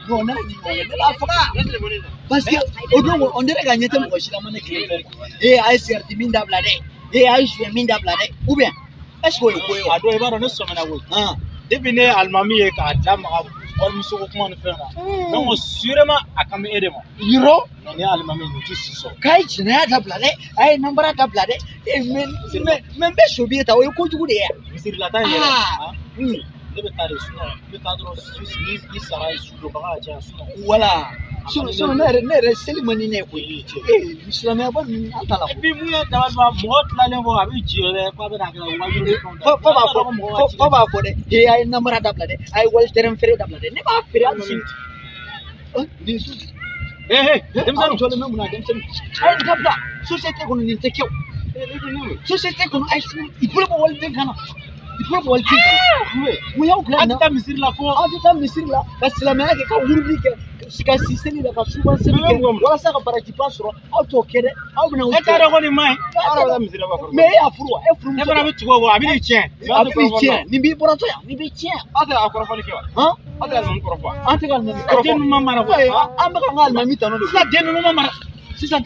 non n'a ni ne b'a faga parce que o don on dirait ka ɲɛtɛ mɔgɔ si la ma ne kile fɛ a ye cigarette min dabila dɛ a ye jouer min dabila dɛ ou bien est-ce que o ye ko ye wa? A dɔw i b'a dɔn ne sɔmina koyi depuis ne ye alimami ye k'a da maga walimuso ko kuma ni fɛn na donc sûrement a kan bɛ e de ma yɔrɔ mais ne ye alimami nin tɛ si sɔrɔ k'a ye jɛnɛya dabila dɛ a ye nanbara dabila dɛ mais n bɛ sobi ye ta o ye kojugu de ye misirilata in yɛrɛ ne bɛ taa de sinon n bɛ taa dɔrɔn ni sara ye su dɔnbaga ka caya sinon voilà sinon ne yɛrɛ seli man di ne ye koyi silamɛya ba ninnu an t'a la et puis mun ye dabaliba mɔgɔ tilalen kɔ a bɛ ji yɛrɛ k'a bɛ na kɛ wajulu ni fɛnw fɔ b'a fɔ dɛ a ye nanbara dabila dɛ a ye wali terrain feere dabila dɛ ne b'a feere hali sini denmisɛnninw jɔlen bɛ mun na denmisɛnninw a ye nin dabila société kɔnɔ nin tɛ kɛ o société kɔnɔ a ye su i bolo bɔ waliden kan na i bolo bɔ waliden kan na mun y'aw bila nin na an tɛ taa misiri la fo aw tɛ taa misiri la ka silamɛya kɛ ka wurudi kɛ ka si seli la ka suban seli kɛ walasa ka barajiba sɔrɔ aw t'o kɛ dɛ aw bɛna e t'a dɔn ko nin ma ɲi aw yɛrɛ bɛ taa misiri la fɔlɔ mais e y'a furu wa e furu e fana bɛ tugu o kɔ a bɛ n'i tiɲɛ a bɛ n'i tiɲɛ nin b'i bɔratɔ yan nin b'i tiɲɛ aw tɛ a kɔrɔfɔli kɛ wa aw tɛ alimami kɔrɔfɔ wa an tɛ ka alimami a den ninnu ma mara koyi an bɛ ka an ka alimami tanu de sisan den ninnu ma mara sisan